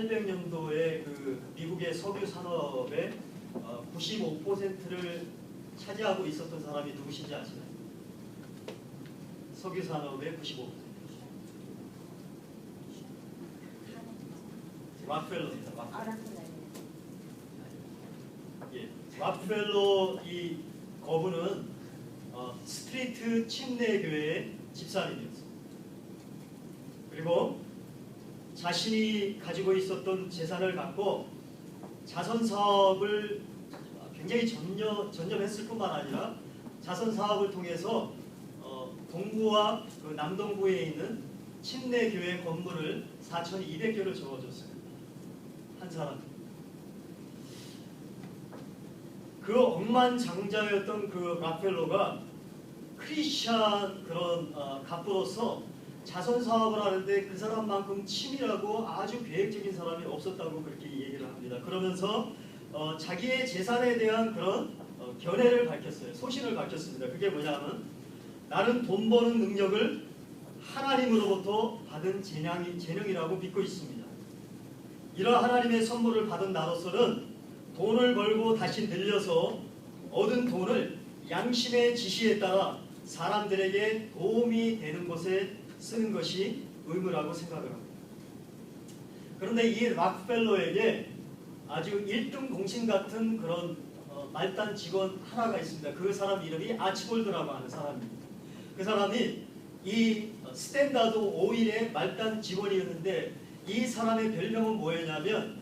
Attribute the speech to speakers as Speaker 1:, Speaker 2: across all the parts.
Speaker 1: 1800년도에 그 미국의 석유 산업의 95%를 차지하고 있었던 사람이 누구신지 아시나요? 석유 산업의 95%. 락펠러입니다. 예, 락펠러 이 거부는 스트리트 침례교회의 집사님이었습니다. 그리고 자신이 가지고 있었던 재산을 갖고 자선 사업을 굉장히 전념했을 뿐만 아니라 자선 사업을 통해서 동부와 그 남동부에 있는 침례교회 건물을 4,200개를 적어줬어요. 한 사람. 그 억만장자였던 그 락펠러가 크리스찬 그런 갑부로서 자선 사업을 하는데 그 사람만큼 치밀하고 아주 계획적인 사람이 없었다고 그렇게 얘기를 합니다. 그러면서 자기의 재산에 대한 그런 견해를 밝혔어요. 소신을 밝혔습니다. 그게 뭐냐면 나는 돈 버는 능력을 하나님으로부터 받은 재능이라고 믿고 있습니다. 이런 하나님의 선물을 받은 나로서는 돈을 벌고 다시 늘려서 얻은 돈을 양심의 지시에 따라 사람들에게 도움이 되는 곳에 쓰는 것이 의무라고 생각을 합니다. 그런데 이 락펠러에게 아주 1등 공신 같은 그런 말단 직원 하나가 있습니다. 그 사람 이름이 아치볼드라고 하는 사람입니다. 그 사람이 이 스탠다드 오일의 말단 직원이었는데 이 사람의 별명은 뭐였냐면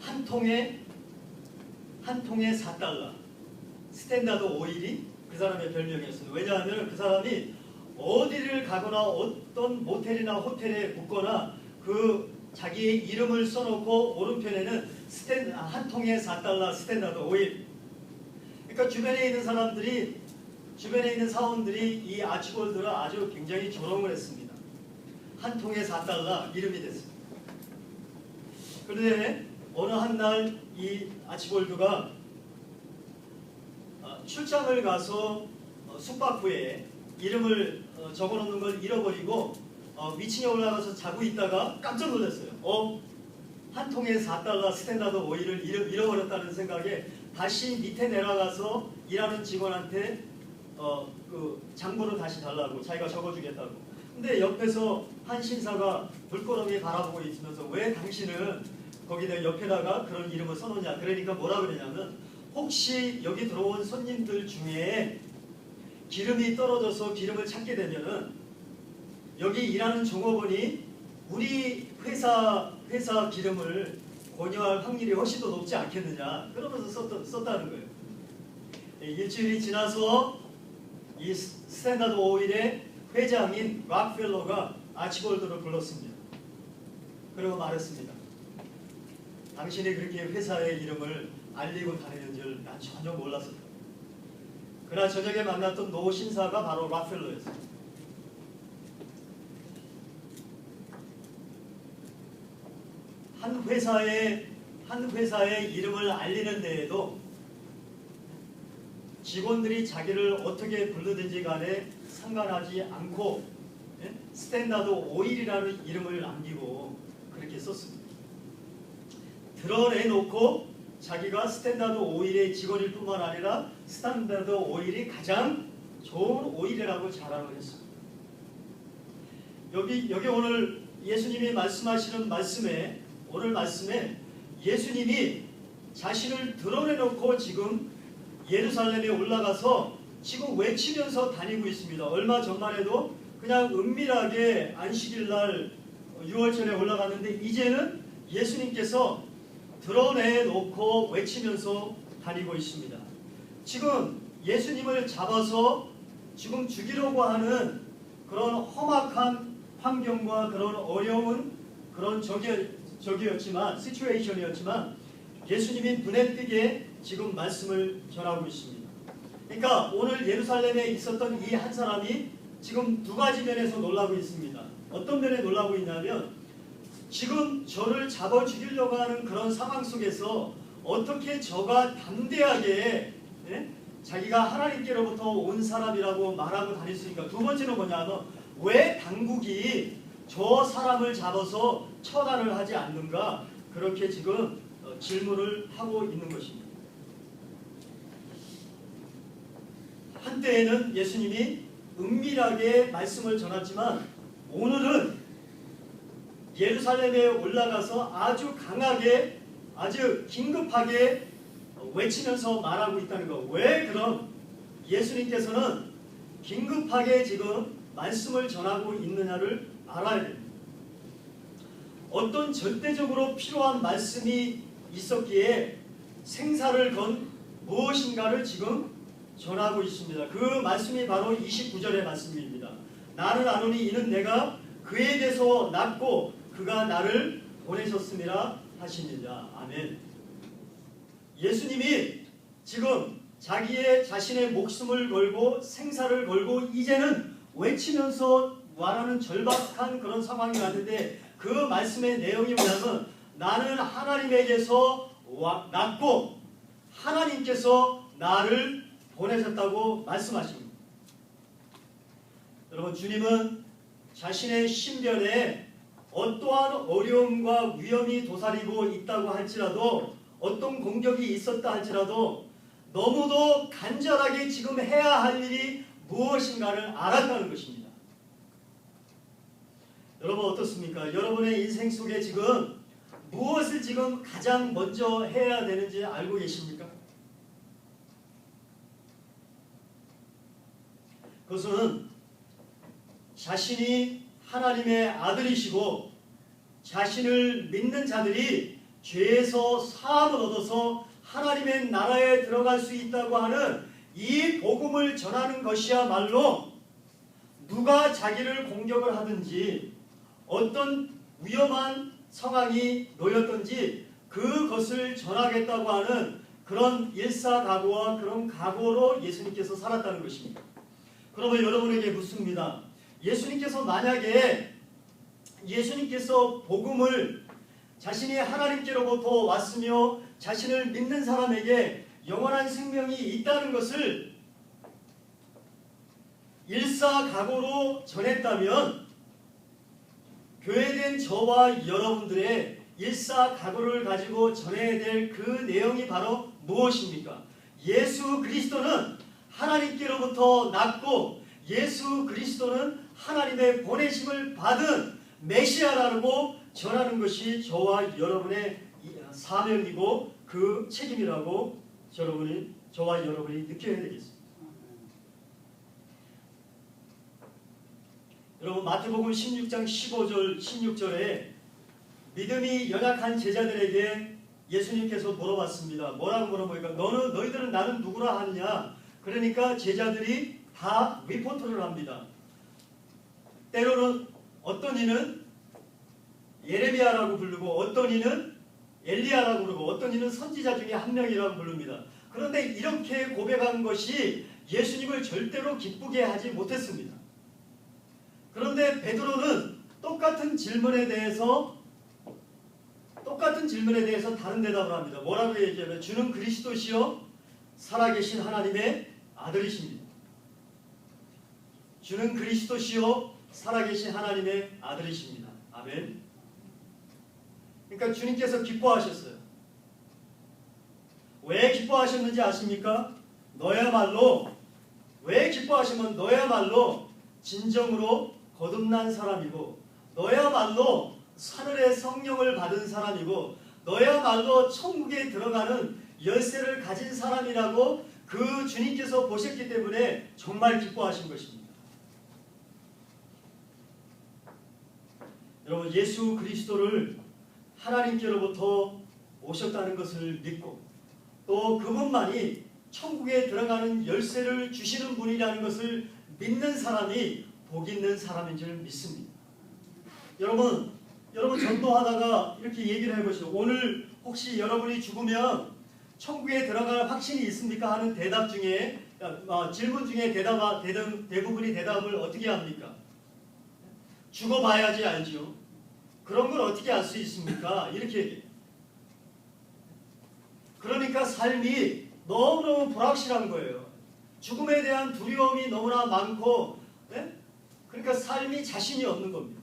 Speaker 1: 한 통에 4달러. 스탠다드 오일이 그 사람의 별명이었습니다. 왜냐하면 그 사람이 어디를 가거나 어떤 모텔이나 호텔에 묵거나 그 자기의 이름을 써놓고 오른편에는 한 통에 4달러 스탠다드 오일. 그러니까 주변에 있는 사원들이 이 아치볼드를 아주 굉장히 조롱을 했습니다. 한 통에 4달러 이름이 됐습니다. 그런데 어느 한 날 이 아치볼드가 출장을 가서 숙박부에 이름을 적어놓는 걸 잃어버리고 위층에 올라가서 자고 있다가 깜짝 놀랐어요. 한 통에 4달러 스탠다드 오일을 잃어버렸다는 생각에 다시 밑에 내려가서 일하는 직원한테 그 장부를 다시 달라고 자기가 적어주겠다고. 근데 옆에서 한 신사가 물끄러미 바라보고 있으면서 왜 당신은 거기다 옆에다가 그런 이름을 써놓냐. 그러니까 뭐라 그러냐면 혹시 여기 들어온 손님들 중에 기름이 떨어져서 기름을 찾게 되면은 여기 일하는 종업원이 우리 회사 기름을 권유할 확률이 훨씬 더 높지 않겠느냐. 그러면서 썼다는 거예요. 일주일이 지나서 이 스탠다드 오일의 회장인 락펠러가 아치볼드를 불렀습니다. 그리고 말했습니다. 당신이 그렇게 회사의 이름을 알리고 다니는 줄 난 전혀 몰랐었다. 그날 저녁에 만났던 노 신사가 바로 락펠러였어요. 한 회사의 이름을 알리는 데에도 직원들이 자기를 어떻게 부르든지 간에 상관하지 않고 스탠다드 오일이라는 이름을 남기고 그렇게 썼습니다. 드러내놓고 자기가 스탠다드 오일의 직원일 뿐만 아니라 스탠다드 오일이 가장 좋은 오일이라고 자랑을 했습니다. 여기 오늘 예수님이 말씀하시는 말씀에 오늘 말씀에 예수님이 자신을 드러내놓고 지금 예루살렘에 올라가서 지금 외치면서 다니고 있습니다. 얼마 전만 해도 그냥 은밀하게 안식일날 6월절에 올라갔는데 이제는 예수님께서 드러내놓고 외치면서 다니고 있습니다. 지금 예수님을 잡아서 지금 죽이려고 하는 그런 험악한 환경과 그런 어려운 그런 시츄에이션이었지만 예수님이 눈에 띄게 지금 말씀을 전하고 있습니다. 그러니까 오늘 예루살렘에 있었던 이 한 사람이 지금 두 가지 면에서 놀라고 있습니다. 어떤 면에 놀라고 있냐면 지금 저를 잡아 죽이려고 하는 그런 상황 속에서 어떻게 저가 담대하게 자기가 하나님께로부터 온 사람이라고 말하고 다닐 수 있는가. 두 번째는 뭐냐면 왜 당국이 저 사람을 잡아서 처단을 하지 않는가 그렇게 지금 질문을 하고 있는 것입니다. 한때에는 예수님이 은밀하게 말씀을 전했지만 오늘은 예루살렘에 올라가서 아주 강하게 아주 긴급하게 외치면서 말하고 있다는 것. 왜 그럼 예수님께서는 긴급하게 지금 말씀을 전하고 있느냐를 알아야 됩니다. 어떤 절대적으로 필요한 말씀이 있었기에 생사를 건 무엇인가를 지금 전하고 있습니다. 그 말씀이 바로 29절의 말씀입니다. 나는 아노니 이는 내가 그에게서 났고 그가 나를 보내셨음이라 하시니라. 아멘. 예수님이 지금 자신의 목숨을 걸고 생사를 걸고 이제는 외치면서 말하는 절박한 그런 상황이 왔는데 그 말씀의 내용이 뭐냐면 나는 하나님에게서 났고 하나님께서 나를 보내셨다고 말씀하십니다. 여러분, 주님은 자신의 신변에 어떠한 어려움과 위험이 도사리고 있다고 할지라도 어떤 공격이 있었다 할지라도 너무도 간절하게 지금 해야 할 일이 무엇인가를 알았다는 것입니다. 여러분 어떻습니까? 여러분의 인생 속에 지금 무엇을 지금 가장 먼저 해야 되는지 알고 계십니까? 그것은 자신이 하나님의 아들이시고 자신을 믿는 자들이 죄에서 사함을 얻어서 하나님의 나라에 들어갈 수 있다고 하는 이 복음을 전하는 것이야말로 누가 자기를 공격을 하든지 어떤 위험한 상황이 놓였든지 그것을 전하겠다고 하는 그런 일사각오와 그런 각오로 예수님께서 살았다는 것입니다. 그러면 여러분에게 묻습니다. 예수님께서 만약에 예수님께서 복음을 자신이 하나님께로부터 왔으며 자신을 믿는 사람에게 영원한 생명이 있다는 것을 일사각오로 전했다면 교회된 저와 여러분들의 일사각오를 가지고 전해야 될 그 내용이 바로 무엇입니까? 예수 그리스도는 하나님께로부터 났고 예수 그리스도는 하나님의 보내심을 받은 메시아라고 전하는 것이 저와 여러분의 사명이고 그 책임이라고 저와 여러분이 느껴야 되겠습니다. 여러분 마태복음 16장 15절 16절에 믿음이 연약한 제자들에게 예수님께서 물어봤습니다. 뭐라고 물어보니까 너희들은 나는 누구라 하느냐? 그러니까 제자들이 다 리포트를 합니다. 때로는 어떤 이는 예레미야라고 부르고 어떤 이는 엘리야라고 부르고 어떤 이는 선지자 중에 한 명이라고 부릅니다. 그런데 이렇게 고백한 것이 예수님을 절대로 기쁘게 하지 못했습니다. 그런데 베드로는 똑같은 질문에 대해서 다른 대답을 합니다. 뭐라고 얘기하면 주는 그리스도시요 살아계신 하나님의 아들이십니다. 주는 그리스도시요 살아계신 하나님의 아들이십니다. 아멘. 그러니까 주님께서 기뻐하셨어요. 왜 기뻐하셨는지 아십니까? 왜 기뻐하시면 너야말로 진정으로 거듭난 사람이고 너야말로 하늘의 성령을 받은 사람이고 너야말로 천국에 들어가는 열쇠를 가진 사람이라고 그 주님께서 보셨기 때문에 정말 기뻐하신 것입니다. 여러분 예수 그리스도를 하나님께로부터 오셨다는 것을 믿고 또 그분만이 천국에 들어가는 열쇠를 주시는 분이라는 것을 믿는 사람이 복 있는 사람인 줄 믿습니다. 여러분 전도하다가 이렇게 얘기를 해보시죠. 오늘 혹시 여러분이 죽으면 천국에 들어갈 확신이 있습니까? 하는 대답 중에 질문 중에 대부분이 대답을 어떻게 합니까? 죽어봐야지 알지요. 그런 걸 어떻게 알 수 있습니까? 이렇게 얘기해요. 그러니까 삶이 너무너무 불확실한 거예요. 죽음에 대한 두려움이 너무나 많고 그러니까 삶이 자신이 없는 겁니다.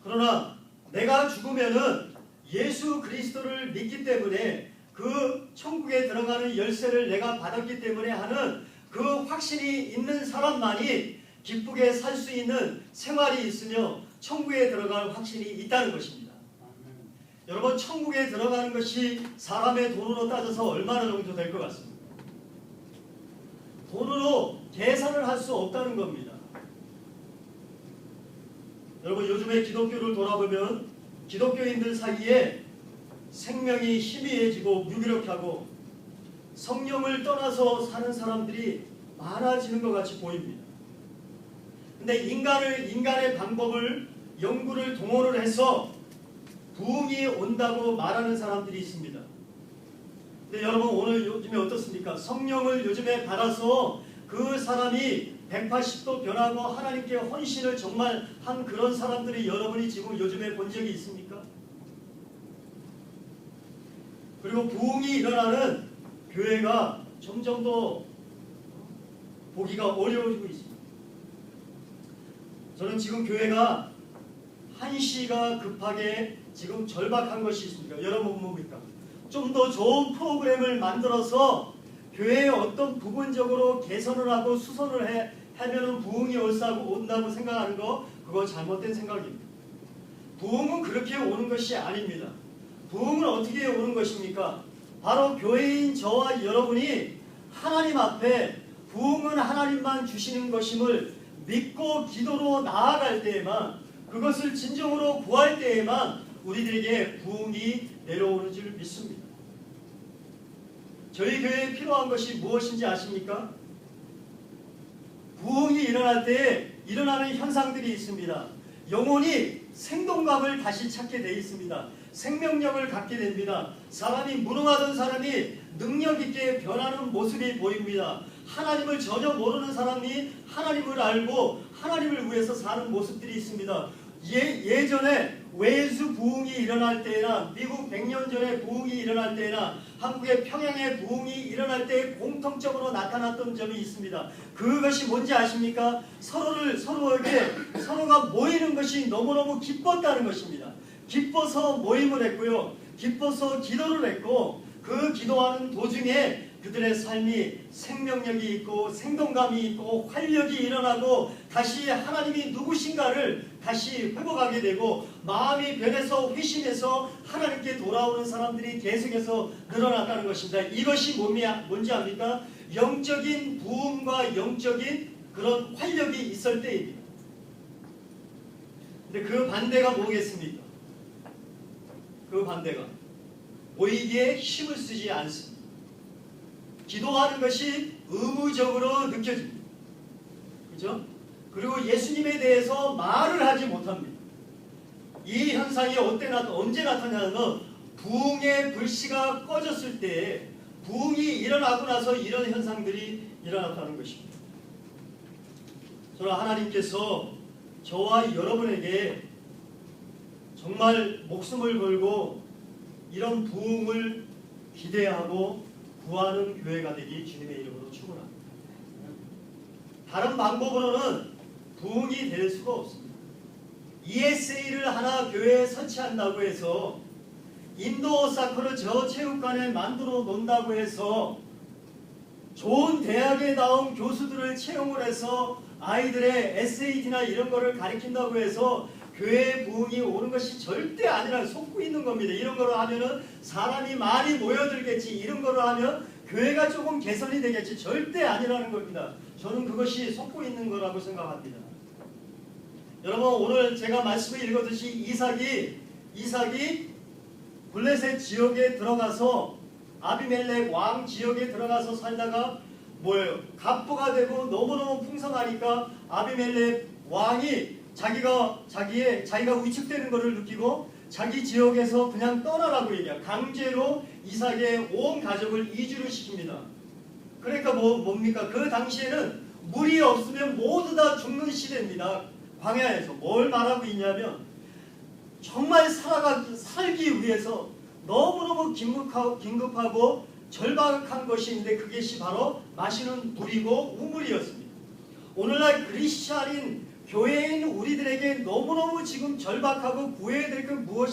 Speaker 1: 그러나 내가 죽으면은 예수 그리스도를 믿기 때문에 그 천국에 들어가는 열쇠를 내가 받았기 때문에 하는 그 확신이 있는 사람만이 기쁘게 살 수 있는 생활이 있으며 천국에 들어갈 확신이 있다는 것입니다. 여러분, 천국에 들어가는 것이 사람의 돈으로 따져서 얼마나 정도 될 것 같습니까? 돈으로 계산을 할 수 없다는 겁니다. 여러분, 요즘에 기독교를 돌아보면 기독교인들 사이에 생명이 희미해지고 무기력하고 성령을 떠나서 사는 사람들이 많아지는 것 같이 보입니다. 근데 인간의 방법을 연구를 동원을 해서 부흥이 온다고 말하는 사람들이 있습니다. 근데 여러분, 오늘 요즘에 어떻습니까? 성령을 요즘에 받아서 그 사람이 180도 변하고 하나님께 헌신을 정말 한 그런 사람들이 여러분이 지금 요즘에 본 적이 있습니까? 그리고 부흥이 일어나는 교회가 점점 더 보기가 어려워지고 있습니다. 저는 지금 교회가 한시가 급하게 지금 절박한 것이 있습니다. 여러분 뭡니까? 좀 더 좋은 프로그램을 만들어서 교회에 어떤 부분적으로 개선을 하고 수선을 하면은 부흥이 온다고 생각하는 거, 그거 잘못된 생각입니다. 부흥은 그렇게 오는 것이 아닙니다. 부흥은 어떻게 오는 것입니까? 바로 교회인 저와 여러분이 하나님 앞에 부흥은 하나님만 주시는 것임을 믿고 기도로 나아갈 때에만, 그것을 진정으로 구할 때에만 우리들에게 부흥이 내려오는 줄 믿습니다. 저희 교회에 필요한 것이 무엇인지 아십니까? 부흥이 일어날 때 일어나는 현상들이 있습니다. 영혼이 생동감을 다시 찾게 되어 있습니다. 생명력을 갖게 됩니다. 사람이 무능하던 사람이 능력 있게 변하는 모습이 보입니다. 하나님을 전혀 모르는 사람이 하나님을 알고 하나님을 위해서 사는 모습들이 있습니다. 예전에 웨일스 부흥이 일어날 때나 미국 100년 전에 부흥이 일어날 때나 한국의 평양의 부흥이 일어날 때 공통적으로 나타났던 점이 있습니다. 그것이 뭔지 아십니까? 서로가 모이는 것이 너무너무 기뻤다는 것입니다. 기뻐서 모임을 했고요. 기뻐서 기도를 했고, 그 기도하는 도중에 그들의 삶이 생명력이 있고 생동감이 있고 활력이 일어나고 다시 하나님이 누구신가를 다시 회복하게 되고 마음이 변해서 회심해서 하나님께 돌아오는 사람들이 계속해서 늘어났다는 것입니다. 이것이 뭔지 압니까? 영적인 부흥과 영적인 그런 활력이 있을 때입니다. 근데 그 반대가 뭐겠습니까? 그 반대가 모이기에 힘을 쓰지 않습니다. 기도하는 것이 의무적으로 느껴집니다. 그렇죠? 그리고 예수님에 대해서 말을 하지 못합니다. 이 현상이 언제 나타나냐면 부흥의 불씨가 꺼졌을 때, 부흥이 일어나고 나서 이런 현상들이 일어났다는 것입니다. 저는 하나님께서 저와 여러분에게 정말 목숨을 걸고 이런 부흥을 기대하고 구하는 교회가 되기 주님의 이름으로 축원합니다. 다른 방법으로는 부흥이 될 수가 없습니다. ESA를 하나 교회에 설치한다고 해서 인도 오사카를 저 체육관에 만들어 놓는다고 해서 좋은 대학에 나온 교수들을 채용을 해서 아이들의 SAT나 이런 거를 가르친다고 해서 교회의 부흥이 오는 것이 절대 아니라 속고 있는 겁니다. 이런 거로 하면은 사람이 많이 모여들겠지, 이런 거로 하면 교회가 조금 개선이 되겠지, 절대 아니라는 겁니다. 저는 그것이 속고 있는 거라고 생각합니다. 여러분, 오늘 제가 말씀을 읽었듯이 이삭이 블레셋 지역에 들어가서 아비멜렉 왕 지역에 들어가서 살다가 갑부가 되고 너무너무 풍성하니까 아비멜렉 왕이 자기가 위축되는 것을 느끼고 자기 지역에서 그냥 떠나라고 얘기해요. 강제로 이삭의 온 가족을 이주를 시킵니다. 그러니까 뭡니까? 그 당시에는 물이 없으면 모두 다 죽는 시대입니다. 광야에서 뭘 말하고 있냐면 정말 살기 위해서 너무너무 긴급하고 절박한 것이 있는데 그것이 바로 마시는 물이고 우물이었습니다. 오늘날 크리스찬인 교회인 우리들에게 너무너무 지금 절박하고 구해야 될 건 무엇인지